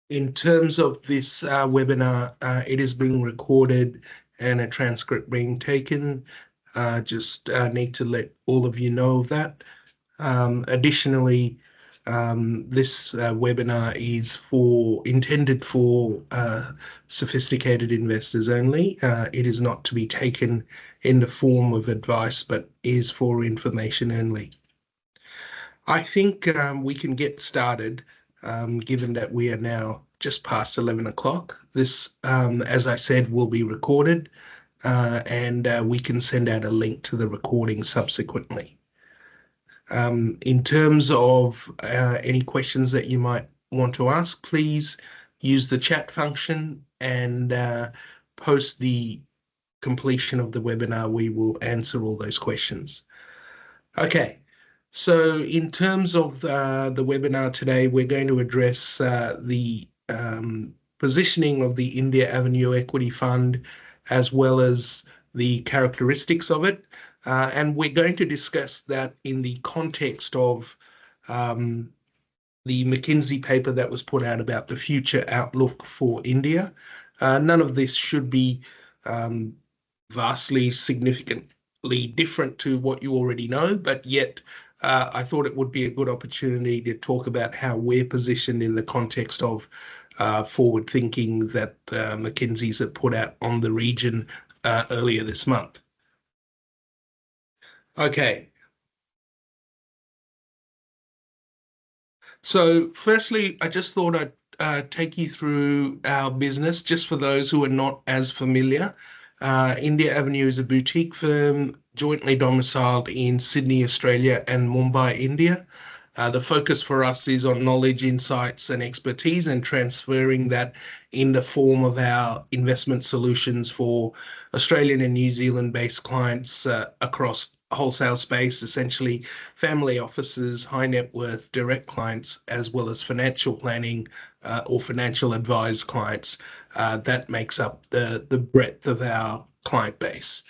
In terms of this webinar, it is being recorded and a transcript being taken. Just need to let all of you know of that. Additionally, this webinar is intended for sophisticated investors only. It is not to be taken in the form of advice, but is for information only. I think we can get started, given that we are now just past 11 o'clock. This, as I said, will be recorded, and we can send out a link to the recording subsequently. In terms of any questions that you might want to ask, please use the chat function and post the completion of the webinar. We will answer all those questions. Okay. So in terms of the webinar today, we're going to address the positioning of the India Avenue Equity Fund, as well as the characteristics of it. And we're going to discuss that in the context of the McKinsey paper that was put out about the future outlook for India. None of this should be vastly significantly different to what you already know, but yet I thought it would be a good opportunity to talk about how we're positioned in the context of forward thinking that McKinsey's have put out on the region earlier this month. Okay. So firstly, I just thought I'd take you through our business, just for those who are not as familiar. India Avenue is a boutique firm jointly domiciled in Sydney, Australia, and Mumbai, India. The focus for us is on knowledge, insights, and expertise, and transferring that in the form of our investment solutions for Australian and New Zealand-based clients across wholesale space, essentially family offices, high net worth, direct clients, as well as financial planning or financial advised clients. That makes up the breadth of our client base.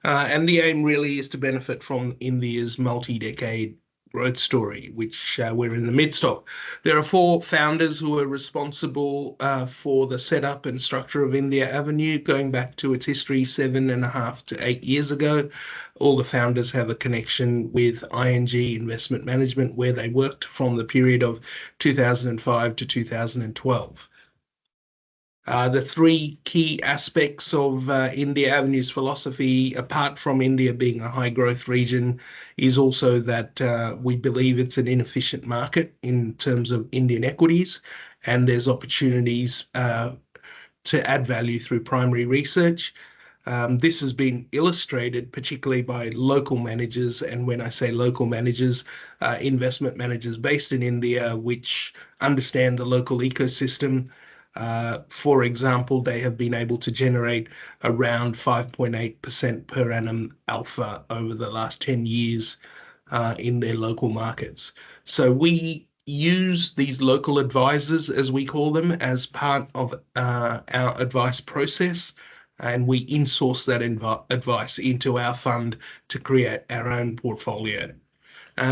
And the aim really is to benefit from India's multi-decade growth story, which we're in the midst of. There are 4 founders who are responsible for the setup and structure of India Avenue, going back to its history 7.5 to 8 years ago. All the founders have a connection with ING Investment Management, where they worked from the period of 2005 to 2012. The 3 key aspects of India Avenue's philosophy, apart from India being a high growth region, is also that we believe it's an inefficient market in terms of Indian equities, and there's opportunities to add value through primary research. This has been illustrated particularly by local managers, and when I say local managers, investment managers based in India, which understand the local ecosystem. For example, they have been able to generate around 5.8% per annum alpha over the last 10 years in their local markets. So we use these local advisors, as we call them, as part of our advice process, and we insource that advice into our fund to create our own portfolio.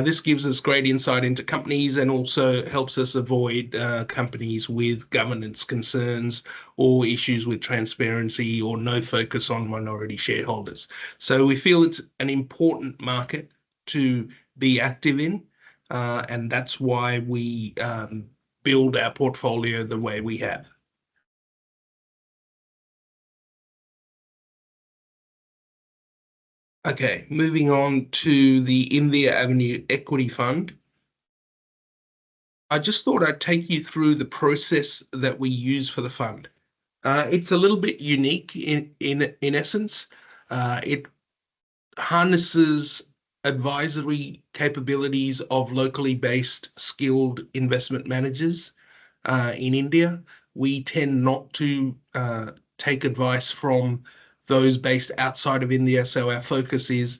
This gives us great insight into companies and also helps us avoid companies with governance concerns or issues with transparency or no focus on minority shareholders. So we feel it's an important market to be active in, and that's why we build our portfolio the way we have. Okay, moving on to the India Avenue Equity Fund. I just thought I'd take you through the process that we use for the fund. It's a little bit unique in essence. It harnesses advisory capabilities of locally based skilled investment managers in India. We tend not to take advice from those based outside of India, so our focus is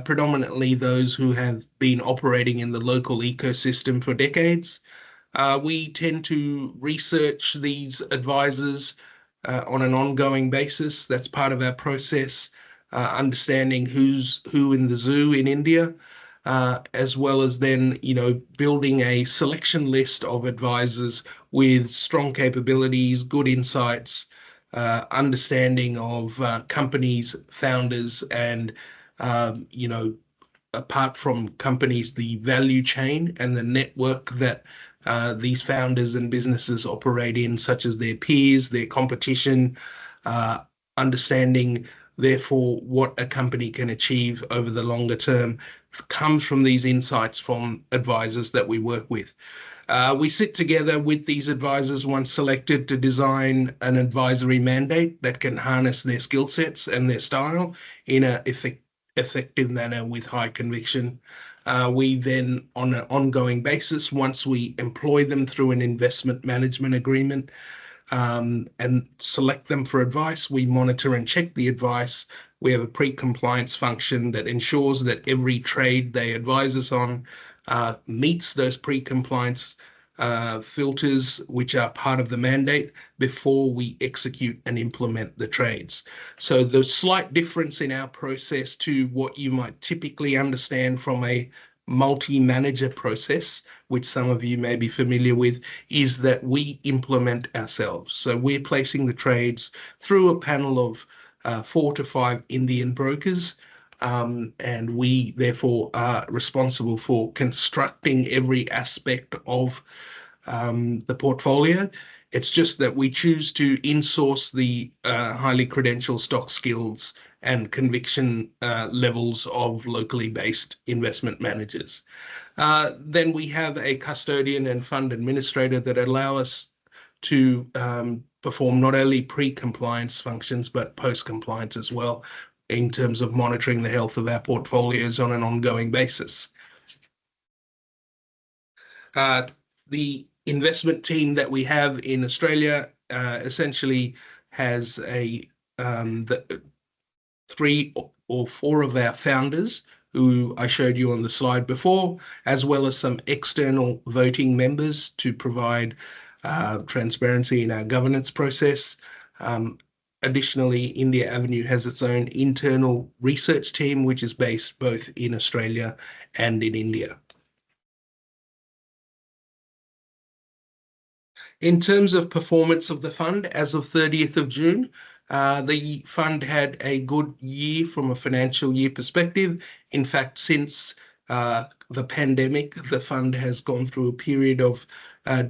predominantly those who have been operating in the local ecosystem for decades. We tend to research these advisors on an ongoing basis. That's part of our process, understanding who's who in the zoo in India, as well as then, building a selection list of advisors with strong capabilities, good insights, understanding of companies, founders, and apart from companies, the value chain and the network that these founders and businesses operate in, such as their peers, their competition, uh, understanding, therefore, what a company can achieve over the longer term comes from these insights from advisors that we work with. We sit together with these advisors once selected to design an advisory mandate that can harness their skill sets and their style in an effective manner with high conviction. We then, on an ongoing basis, once we employ them through an investment management agreement, and select them for advice. We monitor and check the advice. We have a pre-compliance function that ensures that every trade they advise us on meets those pre-compliance filters, which are part of the mandate, before we execute and implement the trades. So the slight difference in our process to what you might typically understand from a multi-manager process, which some of you may be familiar with, is that we implement ourselves. So we're placing the trades through a panel of 4 to 5 Indian brokers, and we therefore are responsible for constructing every aspect of the portfolio. It's just that we choose to insource the highly credentialed stock skills and conviction levels of locally based investment managers. Then we have a custodian and fund administrator that allow us to perform not only pre-compliance functions, but post-compliance as well, in terms of monitoring the health of our portfolios on an ongoing basis. The investment team that we have in Australia essentially has the 3 or 4 of our founders who I showed you on the slide before, as well as some external voting members to provide transparency in our governance process. Additionally, India Avenue has its own internal research team, which is based both in Australia and in India. In terms of performance of the fund, as of 30th of June, the fund had a good year from a financial year perspective. In fact, since the pandemic, the fund has gone through a period of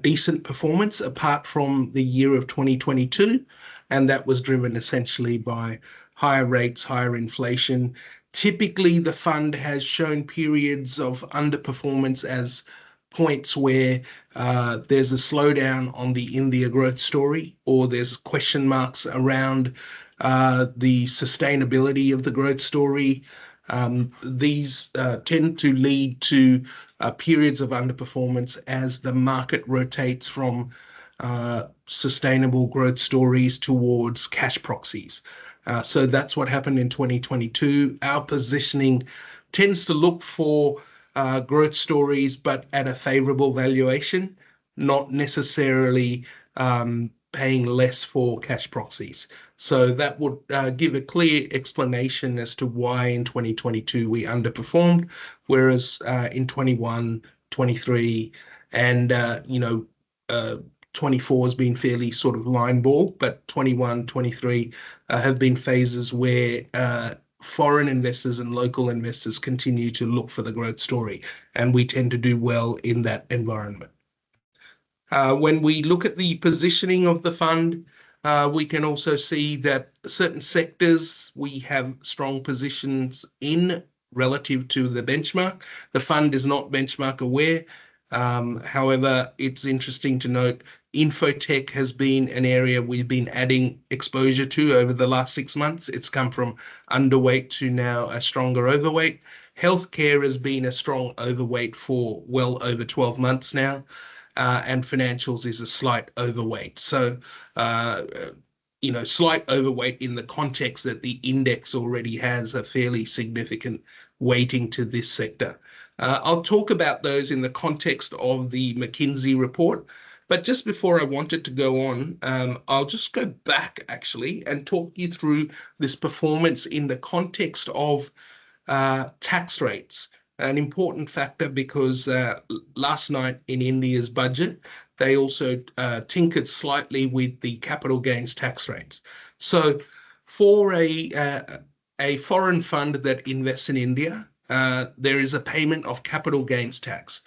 decent performance, apart from the year of 2022, and that was driven essentially by higher rates, higher inflation. Typically, the fund has shown periods of underperformance as points where there's a slowdown on the India growth story, or there's question marks around the sustainability of the growth story. These tend to lead to periods of underperformance as the market rotates from sustainable growth stories towards cash proxies. So that's what happened in 2022. Our positioning tends to look for growth stories, but at a favorable valuation, not necessarily paying less for cash proxies. So that would give a clear explanation as to why in 2022 we underperformed, whereas in 21, 23, and 24 has been fairly sort of line ball, but 21, 23 have been phases where foreign investors and local investors continue to look for the growth story, and we tend to do well in that environment. When we look at the positioning of the fund, we can also see that certain sectors we have strong positions in relative to the benchmark. The fund is not benchmark aware. However, it's interesting to note infotech has been an area we've been adding exposure to over the last 6 months. It's come from underweight to now a stronger overweight. Healthcare has been a strong overweight for well over 12 months now, and financials is a slight overweight. So, slight overweight in the context that the index already has a fairly significant weighting to this sector. I'll talk about those in the context of the McKinsey report. But just before I wanted to go on, I'll just go back actually and talk you through this performance in the context of tax rates. An important factor because last night in India's budget, they also tinkered slightly with the capital gains tax rates. So for a foreign fund that invests in India, there is a payment of capital gains tax.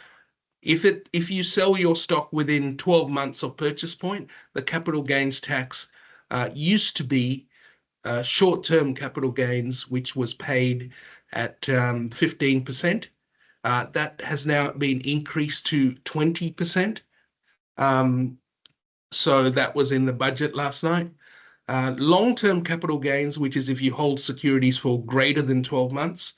If you sell your stock within 12 months of purchase point, the capital gains tax used to be short-term capital gains, which was paid at 15%. That has now been increased to 20%. So that was in the budget last night. Long-term capital gains, which is if you hold securities for greater than 12 months,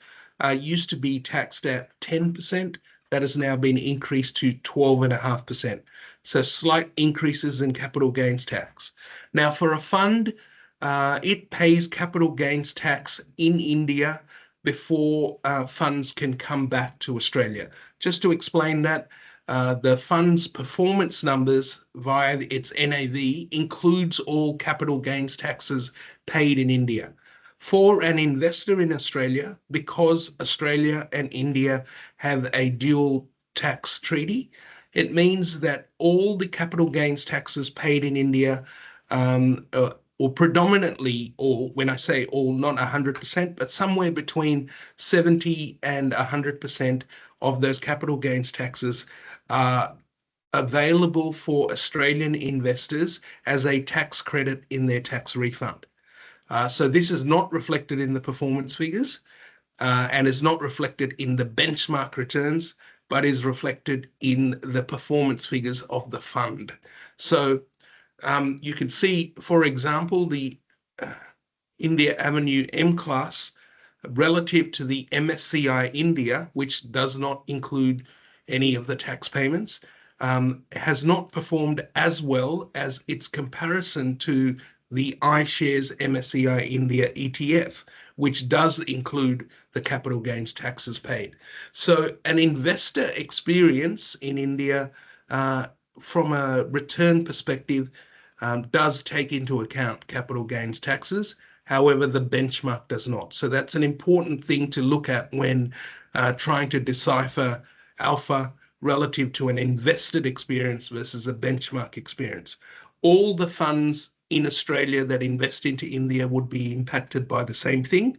used to be taxed at 10%. That has now been increased to 12.5%. So slight increases in capital gains tax. Now, for a fund, it pays capital gains tax in India before funds can come back to Australia. Just to explain that, the fund's performance numbers via its NAV includes all capital gains taxes paid in India. For an investor in Australia, because Australia and India have a dual tax treaty, it means that all the capital gains taxes paid in India, or predominantly, or when I say all, not 100%, but somewhere between 70 and 100% of those capital gains taxes are available for Australian investors as a tax credit in their tax refund. So this is not reflected in the performance figures and is not reflected in the benchmark returns, but is reflected in the performance figures of the fund. So you can see, for example, the India Avenue M class relative to the MSCI India, which does not include any of the tax payments, has not performed as well as its comparison to the iShares MSCI India ETF, which does include the capital gains taxes paid. So an investor experience in India from a return perspective does take into account capital gains taxes. However, the benchmark does not. So that's an important thing to look at when trying to decipher alpha relative to an invested experience versus a benchmark experience. All the funds in Australia that invest into India would be impacted by the same thing.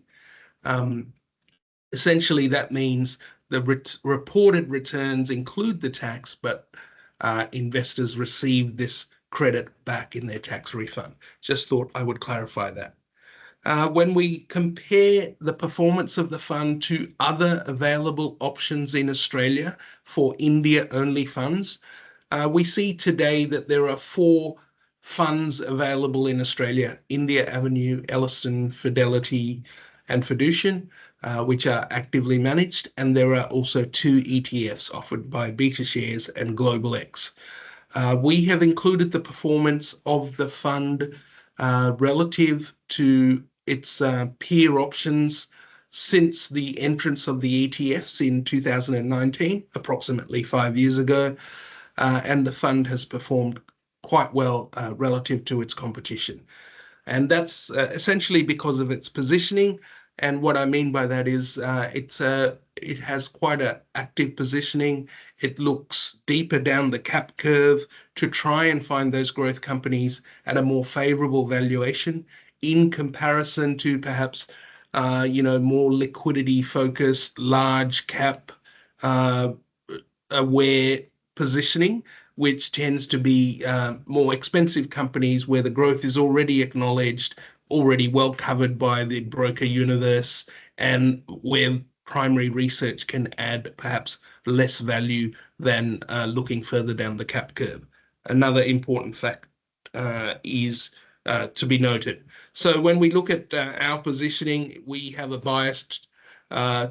Essentially, that means the reported returns include the tax, but investors receive this credit back in their tax refund. Just thought I would clarify that. When we compare the performance of the fund to other available options in Australia for India-only funds, we see today that there are 4 funds available in Australia: India Avenue, Elliston, Fidelity, and Fiducian, which are actively managed. And there are also 2 ETFs offered by BetaShares and Global X. We have included the performance of the fund relative to its peer options since the entrance of the ETFs in 2019, approximately 5 years ago, and the fund has performed quite well relative to its competition. And that's essentially because of its positioning. And what I mean by that is it has quite an active positioning. It looks deeper down the cap curve to try and find those growth companies at a more favorable valuation in comparison to perhaps more liquidity focused, large cap aware positioning, which tends to be more expensive companies where the growth is already acknowledged, already well covered by the broker universe, and where primary research can add perhaps less value than looking further down the cap curve. Another important fact is to be noted. So when we look at our positioning, we have a bias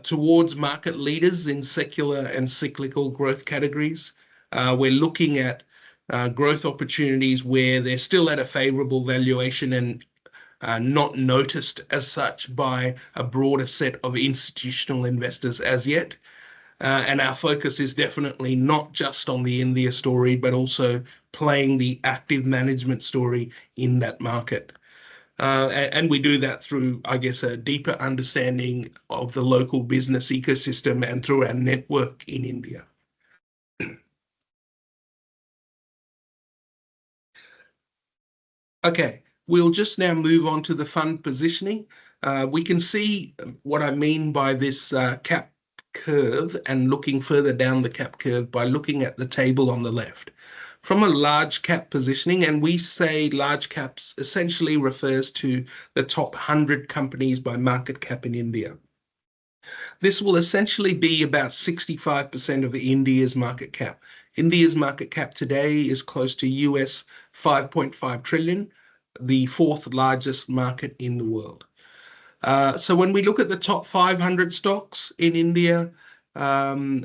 towards market leaders in secular and cyclical growth categories. We're looking at growth opportunities where they're still at a favorable valuation and not noticed as such by a broader set of institutional investors as yet. And our focus is definitely not just on the India story, but also playing the active management story in that market. And we do that through, I guess, a deeper understanding of the local business ecosystem and through our network in India. Okay, we'll just now move on to the fund positioning. We can see what I mean by this cap curve and looking further down the cap curve by looking at the table on the left. From a large cap positioning, and we say large caps essentially refers to the top 100 companies by market cap in India. This will essentially be about 65% of India's market cap. India's market cap today is close to US 5.5 trillion, the fourth largest market in the world. So when we look at the top 500 stocks in India,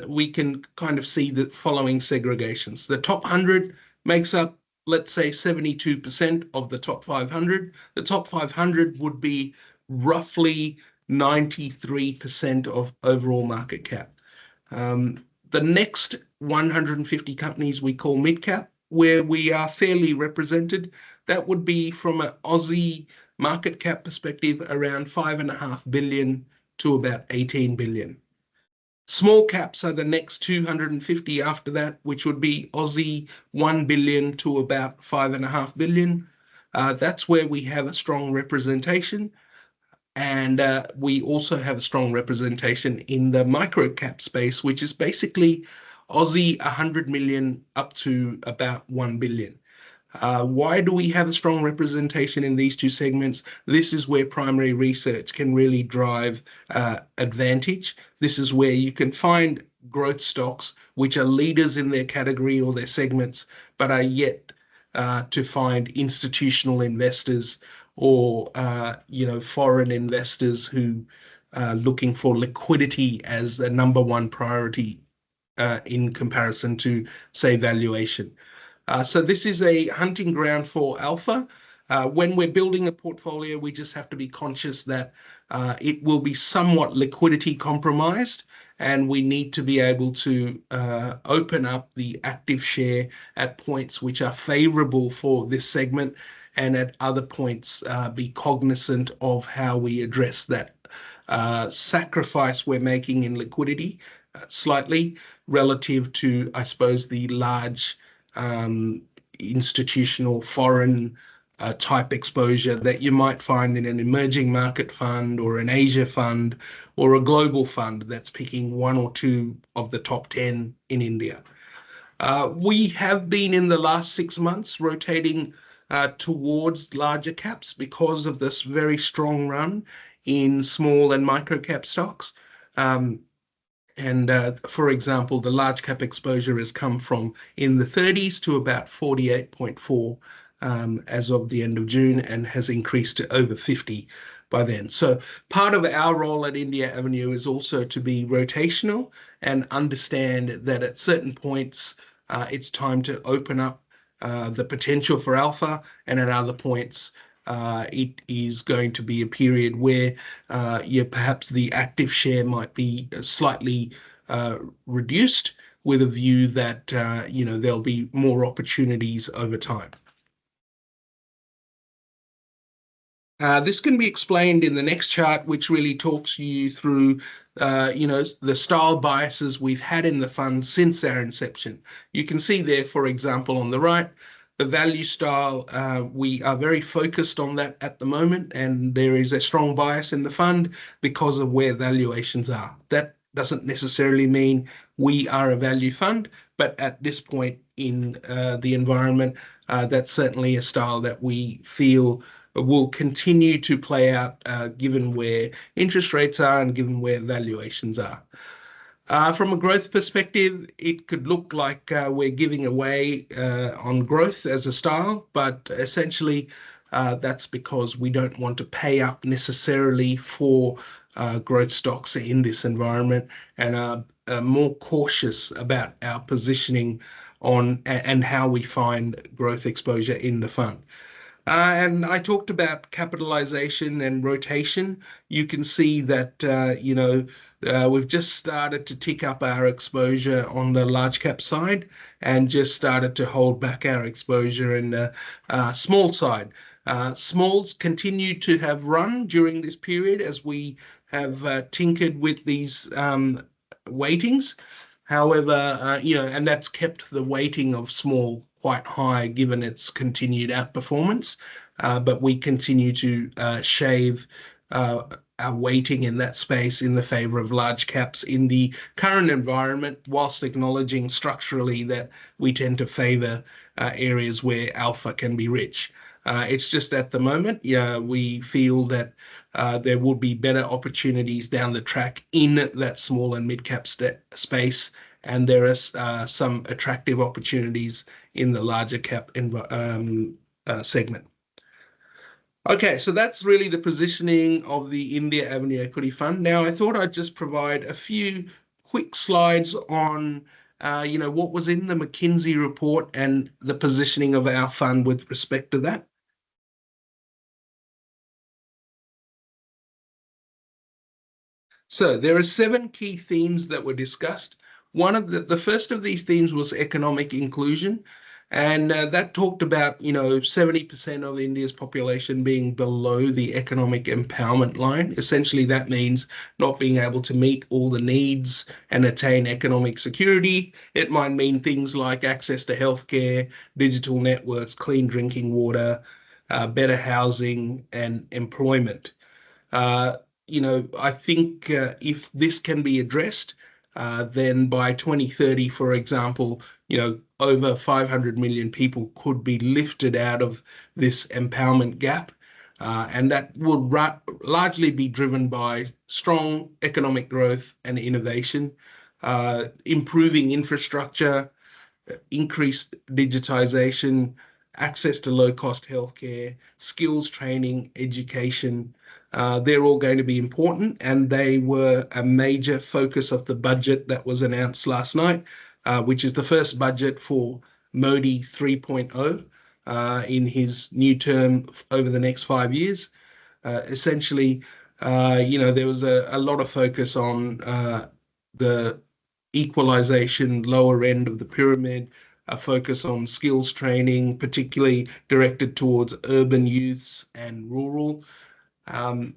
we can kind of see the following segregations. The top 100 makes up, let's say, 72% of the top 500. The top 500 would be roughly 93% of overall market cap. The next 150 companies we call mid cap, where we are fairly represented. That would be from an Aussie market cap perspective around 5.5 billion to about 18 billion. Small caps are the next 250 after that, which would be Aussie 1 billion to about 5.5 billion. That's where we have a strong representation. And we also have a strong representation in the micro cap space, which is basically Aussie 100 million up to about 1 billion. Why do we have a strong representation in these two segments? This is where primary research can really drive advantage. This is where you can find growth stocks which are leaders in their category or their segments, but are yet to find institutional investors or foreign investors who are looking for liquidity as the number one priority in comparison to, say, valuation. So this is a hunting ground for alpha. When we're building a portfolio, we just have to be conscious that it will be somewhat liquidity compromised, and we need to be able to open up the active share at points which are favorable for this segment, and at other points be cognizant of how we address that sacrifice we're making in liquidity slightly relative to, I suppose, the large institutional foreign type exposure that you might find in an emerging market fund or an Asia fund or a global fund that's picking one or two of the top 10 in India. We have been in the last 6 months rotating towards larger caps because of this very strong run in small and micro cap stocks. For example, the large cap exposure has come from in the 30s to about 48.4 as of the end of June, and has increased to over 50 by then. So part of our role at India Avenue is also to be rotational and understand that at certain points it's time to open up the potential for alpha, and at other points it is going to be a period where perhaps the active share might be slightly reduced with a view that there'll be more opportunities over time. This can be explained in the next chart, which really talks you through, the style biases we've had in the fund since our inception. You can see there, for example, on the right, the value style. We are very focused on that at the moment, and there is a strong bias in the fund because of where valuations are. That doesn't necessarily mean we are a value fund, but at this point in the environment, that's certainly a style that we feel will continue to play out given where interest rates are and given where valuations are. From a growth perspective, it could look like we're giving away on growth as a style, but essentially that's because we don't want to pay up necessarily for growth stocks in this environment, and are more cautious about our positioning on and how we find growth exposure in the fund. And I talked about capitalization and rotation. You can see that, we've just started to tick up our exposure on the large cap side and just started to hold back our exposure in the small side. Smalls continue to have run during this period as we have tinkered with these weightings. However, and that's kept the weighting of small quite high given its continued outperformance. but we continue to shave uh, our weighting in that space in the favor of large caps in the current environment, whilst acknowledging structurally that we tend to favor areas where alpha can be rich. It's just at the moment, yeah, we feel that there will be better opportunities down the track in that small and mid cap space, and there are some attractive opportunities in the larger cap segment. Okay, so that's really the positioning of the India Avenue Equity Fund. Now, I thought I'd just provide a few quick slides on, what was in the McKinsey report and the positioning of our fund with respect to that. So there are seven key themes that were discussed. One of the first of these themes was economic inclusion, and that talked about 70% of India's population being below the economic empowerment line. Essentially, that means not being able to meet all the needs and attain economic security. It might mean things like access to healthcare, digital networks, clean drinking water, better housing, and employment. Uh, I think if this can be addressed, then by 2030, for example, over 500 million people could be lifted out of this empowerment gap. And that will largely be driven by strong economic growth and innovation, improving infrastructure, increased digitization, access to low-cost healthcare, skills training, education. They're all going to be important, and they were a major focus of the budget that was announced last night, which is the first budget for Modi 3.0 in his new term over the next 5 years. Essentially, there was a lot of focus on the equalization, lower end of the pyramid, a focus on skills training, particularly directed towards urban youths and rural. Um,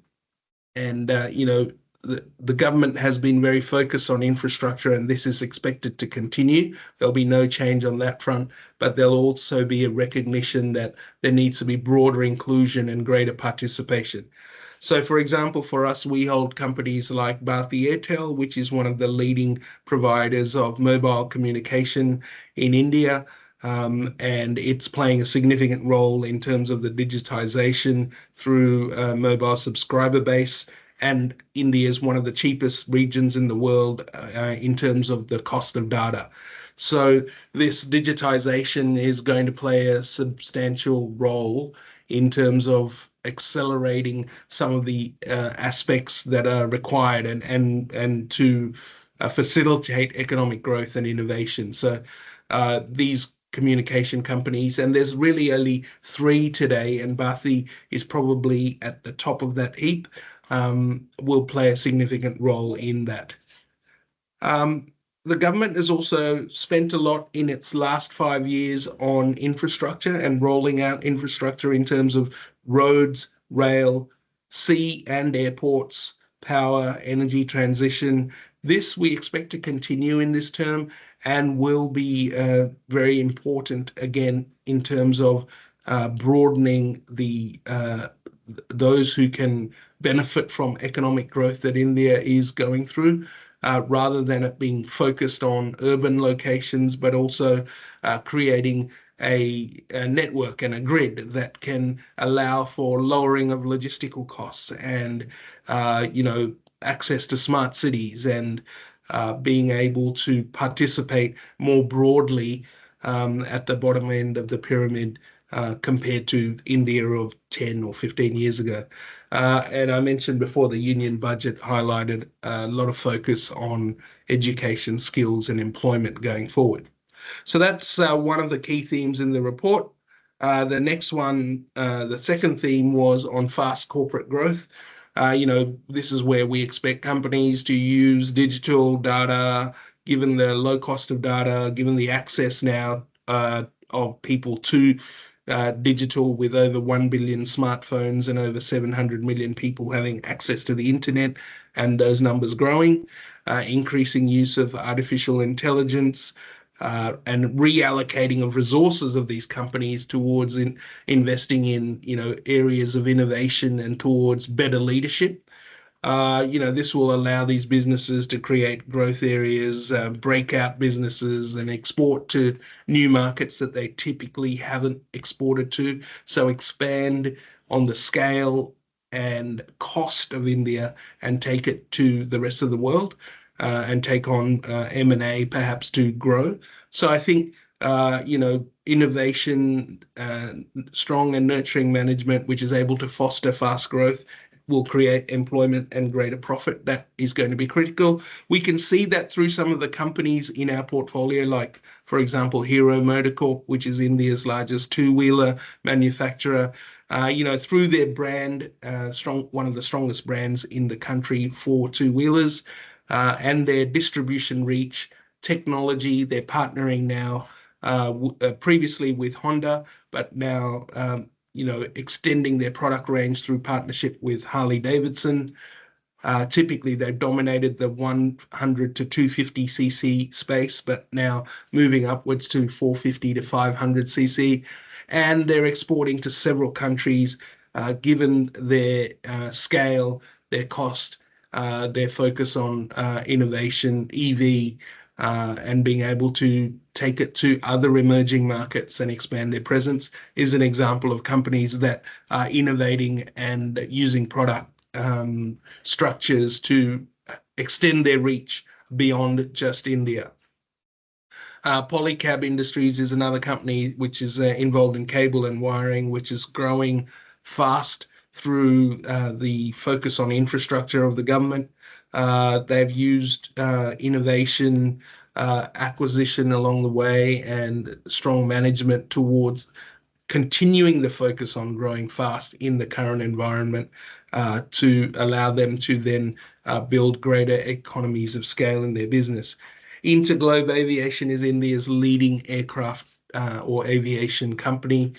and the government has been very focused on infrastructure, and this is expected to continue. There'll be no change on that front, but there'll also be a recognition that there needs to be broader inclusion and greater participation. So, for example, for us, we hold companies like Bharti Airtel, which is one of the leading providers of mobile communication in India. And it's playing a significant role in terms of the digitization through mobile subscriber base. And India is one of the cheapest regions in the world in terms of the cost of data. So this digitization is going to play a substantial role in terms of accelerating some of the aspects that are required and to facilitate economic growth and innovation. So these communication companies, and there's really only three today, and Bharti is probably at the top of that heap, will play a significant role in that. Um, the government has also spent a lot in its last 5 years on infrastructure and rolling out infrastructure in terms of roads, rail, sea and airports, power, energy transition. This we expect to continue in this term and will be very important again in terms of broadening those who can benefit from economic growth that India is going through, rather than it being focused on urban locations, but also creating a network and a grid that can allow for lowering of logistical costs and access to smart cities and being able to participate more broadly at the bottom end of the pyramid compared to India of 10 or 15 years ago. And I mentioned before the union budget highlighted a lot of focus on education, skills, and employment going forward. So that's one of the key themes in the report. The next one, the second theme was on fast corporate growth. This is where we expect companies to use digital data, given the low cost of data, given the access now of people to digital with over 1 billion smartphones and over 700 million people having access to the internet, and those numbers growing, increasing use of artificial intelligence, and reallocating of resources of these companies towards investing in, areas of innovation and towards better leadership. This will allow these businesses to create growth areas, breakout businesses, and export to new markets that they typically haven't exported to. So expand on the scale and cost of India and take it to the rest of the world, and take on M&A perhaps to grow. So I think, innovation, strong and nurturing management, which is able to foster fast growth, will create employment and greater profit. That is going to be critical. We can see that through some of the companies in our portfolio, like, for example, Hero Motorcorp, which is India's largest two-wheeler manufacturer. Through their brand, one of the strongest brands in the country for two-wheelers, and their distribution reach, technology, they're partnering now, previously with Honda, but now extending their product range through partnership with Harley Davidson. Typically, they've dominated the 100 to 250cc space, but now moving upwards to 450 to 500cc. And they're exporting to several countries, given their scale, their cost, their focus on innovation, EV, and being able to take it to other emerging markets and expand their presence is an example of companies that are innovating and using product structures to extend their reach beyond just India. Polycab Industries is another company which is involved in cable and wiring, which is growing fast through the focus on infrastructure of the government. They've used innovation, acquisition along the way, and strong management towards continuing the focus on growing fast in the current environment, to allow them to then build greater economies of scale in their business. Interglobe Aviation is India's leading aircraft or aviation company.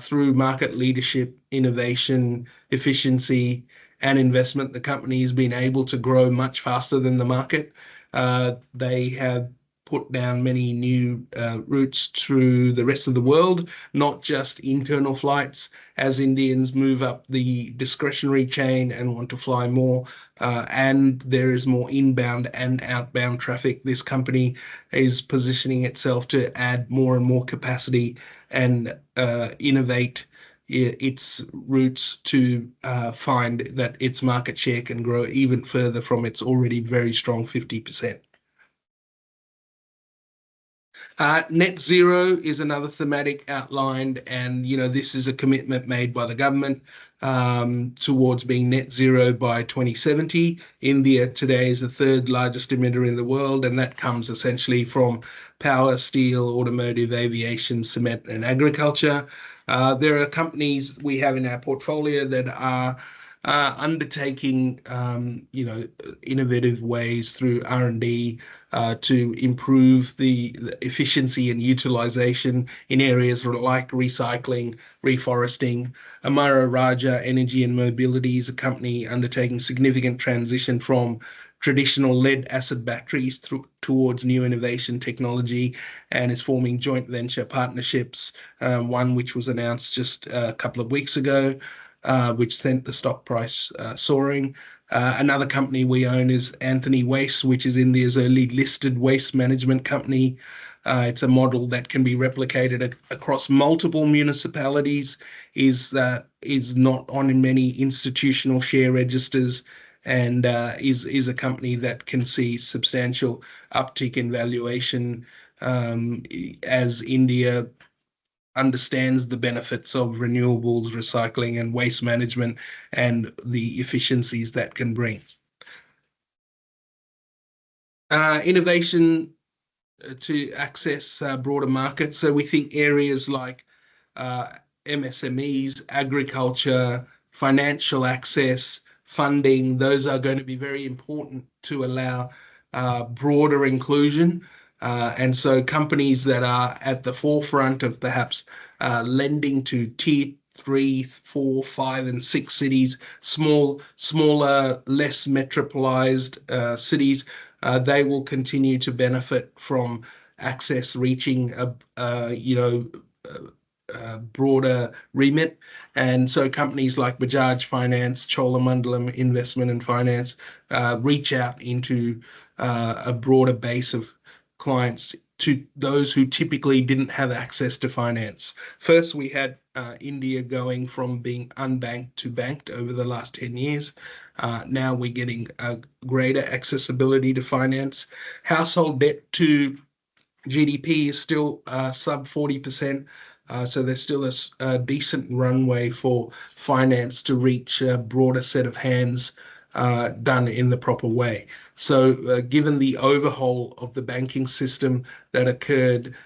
Through market leadership, innovation, efficiency, and investment, the company has been able to grow much faster than the market. They have put down many new routes through the rest of the world, not just internal flights, as Indians move up the discretionary chain and want to fly more, and there is more inbound and outbound traffic. This company is positioning itself to add more and more capacity and innovate its routes to find that its market share can grow even further from its already very strong 50%. Net zero is another thematic outlined, and this is a commitment made by the government towards being net zero by 2070. India today is the third largest emitter in the world, and that comes essentially from power, steel, automotive, aviation, cement, and agriculture. There are companies we have in our portfolio that are undertaking innovative ways through R&D to improve the efficiency and utilization in areas like recycling, reforesting. Amara Raja Energy and Mobility is a company undertaking significant transition from traditional lead acid batteries towards new innovation technology, and is forming joint venture partnerships, one which was announced just a couple of weeks ago, which sent the stock price soaring. Another company we own is Anthony Waste, which is India's only listed waste management company. It's a model that can be replicated across multiple municipalities, is not on many institutional share registers, and is a company that can see substantial uptick in valuation as India understands the benefits of renewables, recycling, and waste management, and the efficiencies that can bring. Innovation to access broader markets. So we think areas like MSMEs, agriculture, financial access, funding, those are going to be very important to allow broader inclusion. And so companies that are at the forefront of perhaps lending to tier 3, 4, 5, and 6 cities, smaller, less metropolized cities, they will continue to benefit from access reaching a broader remit. And so companies like Bajaj Finance, Cholamandalam Investment and Finance reach out into a broader base of clients, to those who typically didn't have access to finance. First, we had India going from being unbanked to banked over the last 10 years. Now we're getting a greater accessibility to finance. Household debt to GDP is still sub 40%. So there's still a decent runway for finance to reach a broader set of hands done in the proper way. So, given the overhaul of the banking system that occurred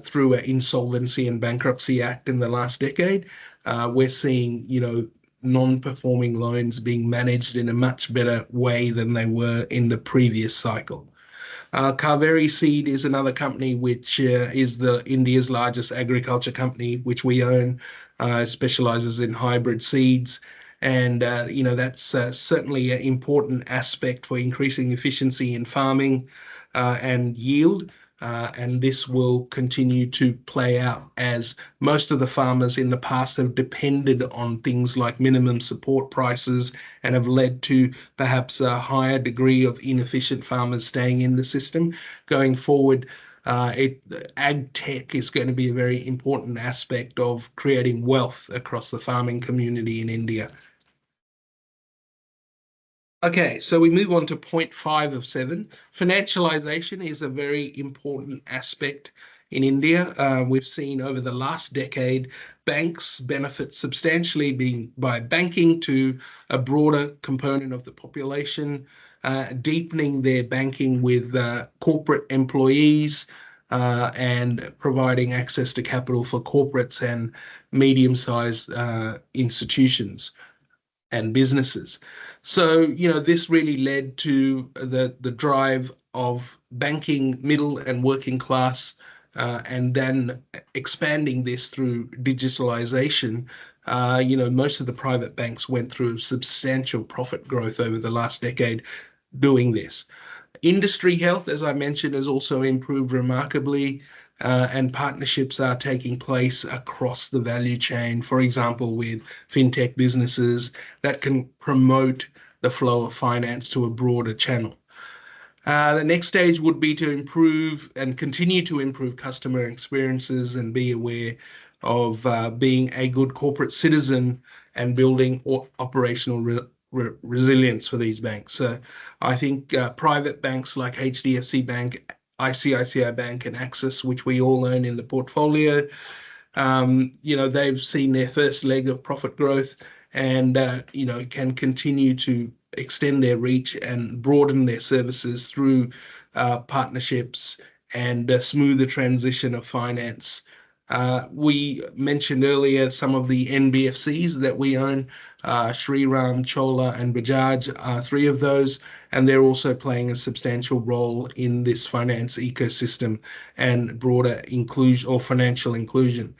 through an Insolvency and Bankruptcy Act in the last decade, we're seeing, non-performing loans being managed in a much better way than they were in the previous cycle. Kaveri Seed is another company which is the India's largest agriculture company, which we own. Specializes in hybrid seeds, and that's certainly an important aspect for increasing efficiency in farming and yield. And this will continue to play out, as most of the farmers in the past have depended on things like minimum support prices and have led to perhaps a higher degree of inefficient farmers staying in the system. Going forward, ag tech is going to be a very important aspect of creating wealth across the farming community in India. Okay, so we move on to point 5 of 7. Financialization is a very important aspect in India. We've seen over the last decade banks benefit substantially by banking to a broader component of the population, deepening their banking with corporate employees, and providing access to capital for corporates and medium-sized institutions and businesses. So, this really led to the drive of banking middle and working class, and then expanding this through digitalization. Most of the private banks went through substantial profit growth over the last decade doing this. Industry health, as I mentioned, has also improved remarkably, and partnerships are taking place across the value chain, for example, with fintech businesses that can promote the flow of finance to a broader channel. The next stage would be to improve and continue to improve customer experiences and be aware of being a good corporate citizen and building operational resilience for these banks. So I think private banks like HDFC Bank, ICICI Bank, and Axis, which we all own in the portfolio, they've seen their first leg of profit growth, and can continue to extend their reach and broaden their services through partnerships and smooth the transition of finance. We mentioned earlier some of the NBFCs that we own. Shriram, Chola, and Bajaj are 3 of those, and they're also playing a substantial role in this finance ecosystem and broader inclusion or financial inclusion.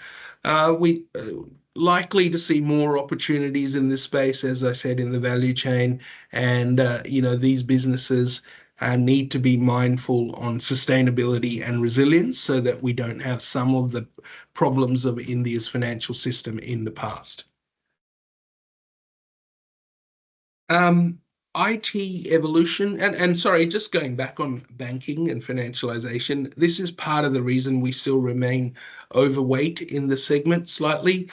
We likely to see more opportunities in this space, as I said, in the value chain, and these businesses need to be mindful on sustainability and resilience so that we don't have some of the problems of India's financial system in the past. IT evolution, and sorry, just going back on banking and financialization, this is part of the reason we still remain overweight in the segment slightly,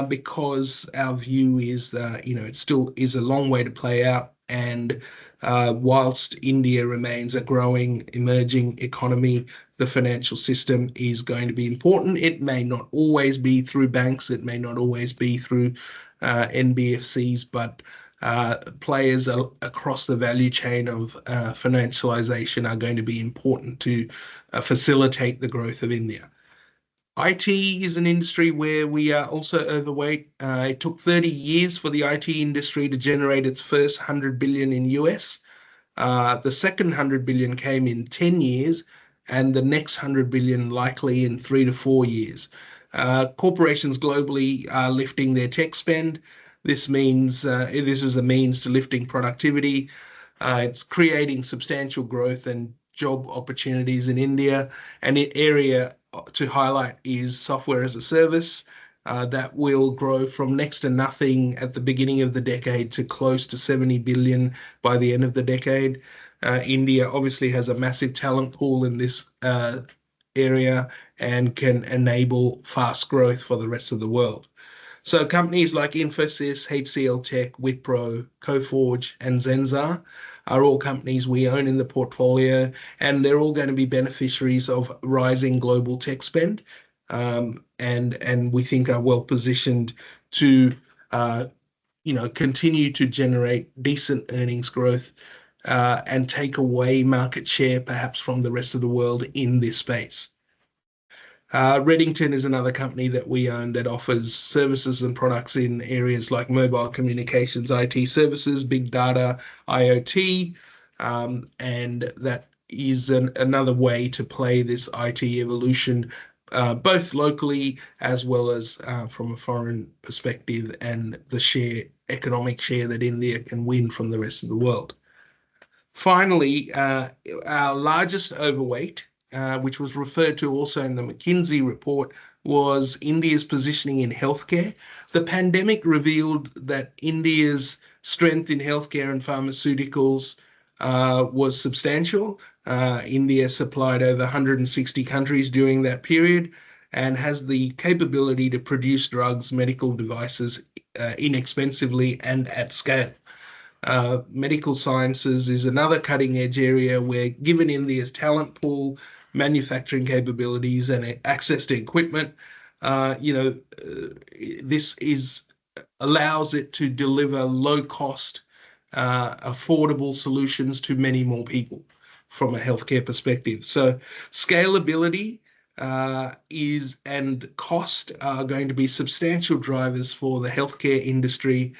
because our view is that, it still is a long way to play out. And whilst India remains a growing, emerging economy, the financial system is going to be important. It may not always be through banks, it may not always be through NBFCs, but players across the value chain of financialization are going to be important to facilitate the growth of India. IT is an industry where we are also overweight. It took 30 years for the IT industry to generate its first 100 billion in US. The second 100 billion came in 10 years, and the next 100 billion likely in 3 to 4 years. Corporations globally are lifting their tech spend. This means this is a means to lifting productivity. It's creating substantial growth and job opportunities in India. And the area to highlight is software as a service. That will grow from next to nothing at the beginning of the decade to close to 70 billion by the end of the decade. India obviously has a massive talent pool in this area and can enable fast growth for the rest of the world. So companies like Infosys, HCL Tech, Wipro, Coforge, and Zensar are all companies we own in the portfolio, and they're all going to be beneficiaries of rising global tech spend, and we think are well positioned to continue to generate decent earnings growth and take away market share perhaps from the rest of the world in this space. Redington is another company that we own that offers services and products in areas like mobile communications, IT services, big data, IoT, and that is another way to play this IT evolution, both locally as well as from a foreign perspective, and the economic share that India can win from the rest of the world. Finally, our largest overweight, which was referred to also in the McKinsey report, was India's positioning in healthcare. The pandemic revealed that India's strength in healthcare and pharmaceuticals was substantial. India supplied over 160 countries during that period and has the capability to produce drugs, medical devices inexpensively and at scale. Medical sciences is another cutting edge area where, given India's talent pool, manufacturing capabilities, and access to equipment, this is allows it to deliver low cost, affordable solutions to many more people from a healthcare perspective. So scalability is and cost are going to be substantial drivers for the healthcare industry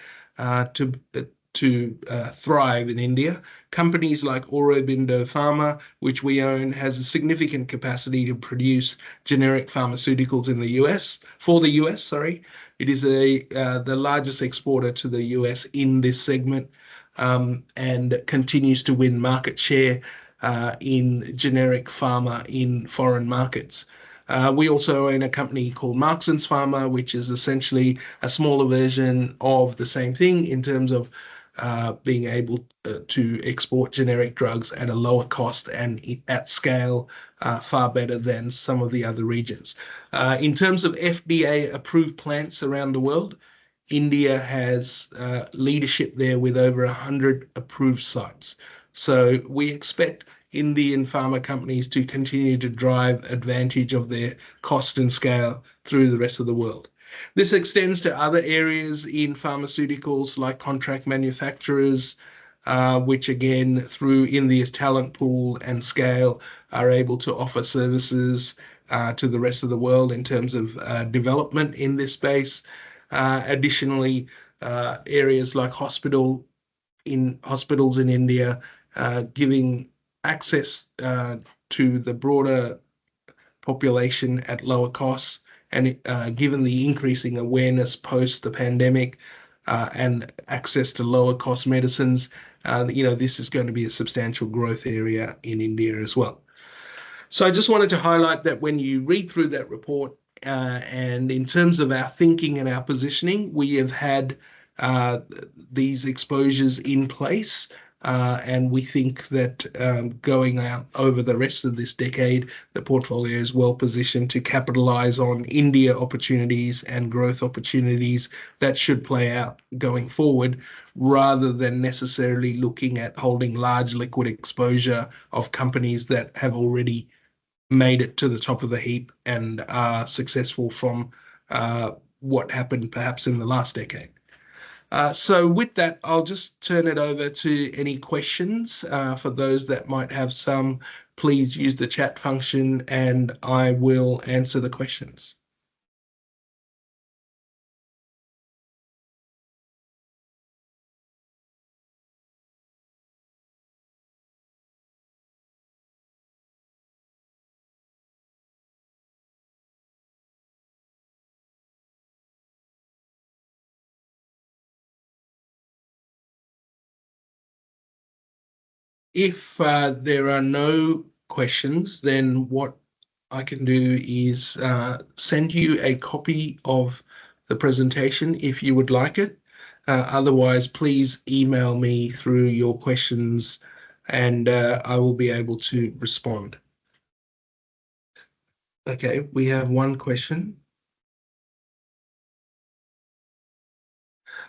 to thrive in India. Companies like Aurobindo Pharma, which we own, has a significant capacity to produce generic pharmaceuticals in the US for the US. Sorry, it is the largest exporter to the US in this segment, and continues to win market share in generic pharma in foreign markets. We also own a company called Marksans Pharma, which is essentially a smaller version of the same thing in terms of being able to export generic drugs at a lower cost and at scale, far better than some of the other regions. In terms of FDA approved plants around the world, India has leadership there with over 100 approved sites. So we expect Indian pharma companies to continue to drive advantage of their cost and scale through the rest of the world. This extends to other areas in pharmaceuticals like contract manufacturers, which again, through India's talent pool and scale, are able to offer services to the rest of the world in terms of development in this space. Additionally, areas like hospitals in India, giving access to the broader population at lower costs, and given the increasing awareness post the pandemic and access to lower cost medicines, this is going to be a substantial growth area in India as well. So I just wanted to highlight that when you read through that report, and in terms of our thinking and our positioning, we have had these exposures in place, and we think that going out over the rest of this decade, the portfolio is well positioned to capitalize on India opportunities and growth opportunities that should play out going forward, rather than necessarily looking at holding large liquid exposure of companies that have already made it to the top of the heap and are successful from what happened perhaps in the last decade. So with that, I'll just turn it over to any questions. For those that might have some, please use the chat function and I will answer the questions. If there are no questions, then what I can do is send you a copy of the presentation if you would like it. Otherwise, please email me through your questions and I will be able to respond. Okay, we have one question.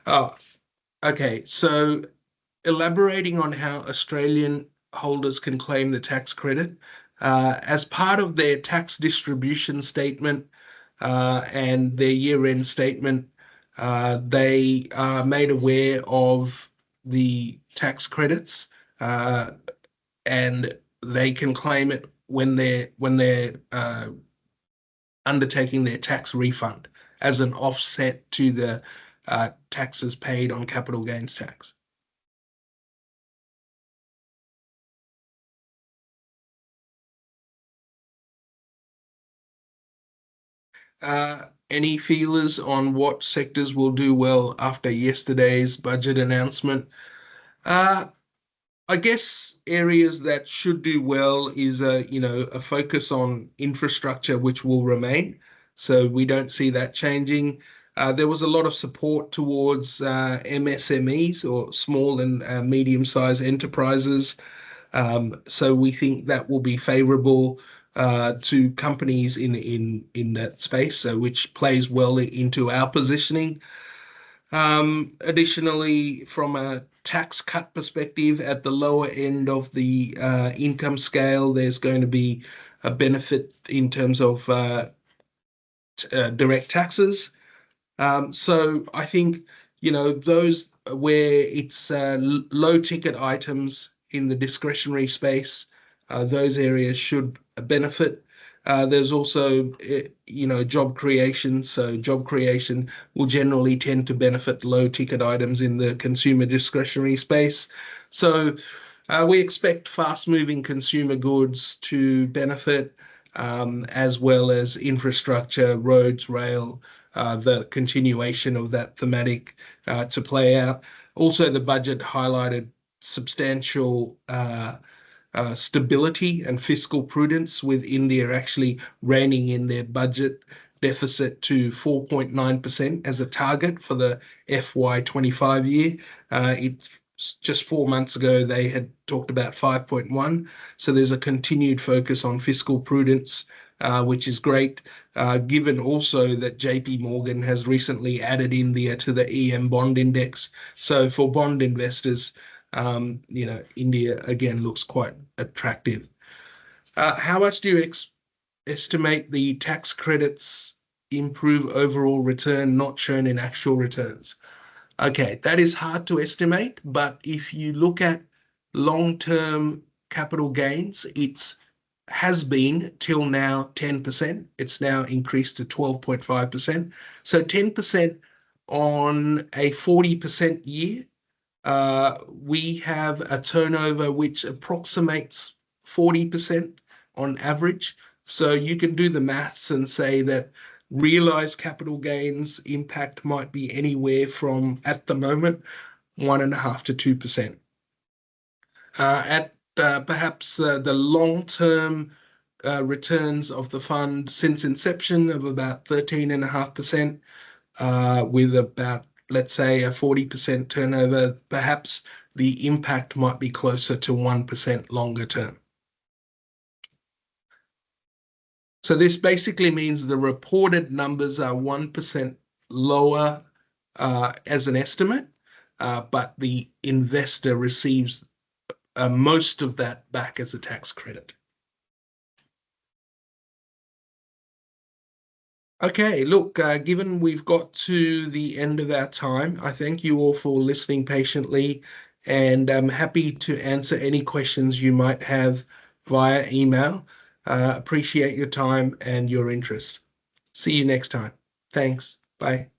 Oh, okay. So elaborating on how Australian holders can claim the tax credit, as part of their tax distribution statement and their year-end statement, they are made aware of the tax credits, uh, and they can claim it when they're undertaking their tax refund as an offset to the taxes paid on capital gains tax. Any feelers on what sectors will do well after yesterday's budget announcement? Uh, I guess areas that should do well is a focus on infrastructure, which will remain. So we don't see that changing. There was a lot of support towards MSMEs or small and medium-sized enterprises. So we think that will be favorable to companies in that space, so which plays well into our positioning. Additionally, from a tax cut perspective, at the lower end of the income scale, there's going to be a benefit in terms of direct taxes. So I think, those where it's low ticket items in the discretionary space, those areas should benefit. There's also, job creation. So job creation will generally tend to benefit low ticket items in the consumer discretionary space. So we expect fast moving consumer goods to benefit, as well as infrastructure, roads, rail, the continuation of that thematic to play out. Also, the budget highlighted substantial stability and fiscal prudence, with India actually reining in their budget deficit to 4.9% as a target for the FY25 year. It's just 4 months ago, they had talked about 5.1. So there's a continued focus on fiscal prudence, which is great, given also that JP Morgan has recently added India to the EM bond index. So for bond investors, India again looks quite attractive. How much do you estimate the tax credits improve overall return not shown in actual returns? Okay, that is hard to estimate, but if you look at long-term capital gains, it's has been till now 10%. It's now increased to 12.5%. So 10% on a 40% year. We have a turnover which approximates 40% on average. So you can do the maths and say that realized capital gains impact might be anywhere from, at the moment, 1.5 to 2%. At perhaps the long-term returns of the fund since inception of about 13.5%, with about, let's say, a 40% turnover, perhaps the impact might be closer to 1% longer term. So this basically means the reported numbers are 1% lower as an estimate, but the investor receives most of that back as a tax credit. Okay, look, given we've got to the end of our time, I thank you all for listening patiently, and I'm happy to answer any questions you might have via email. Appreciate your time and your interest. See you next time. Thanks. Bye.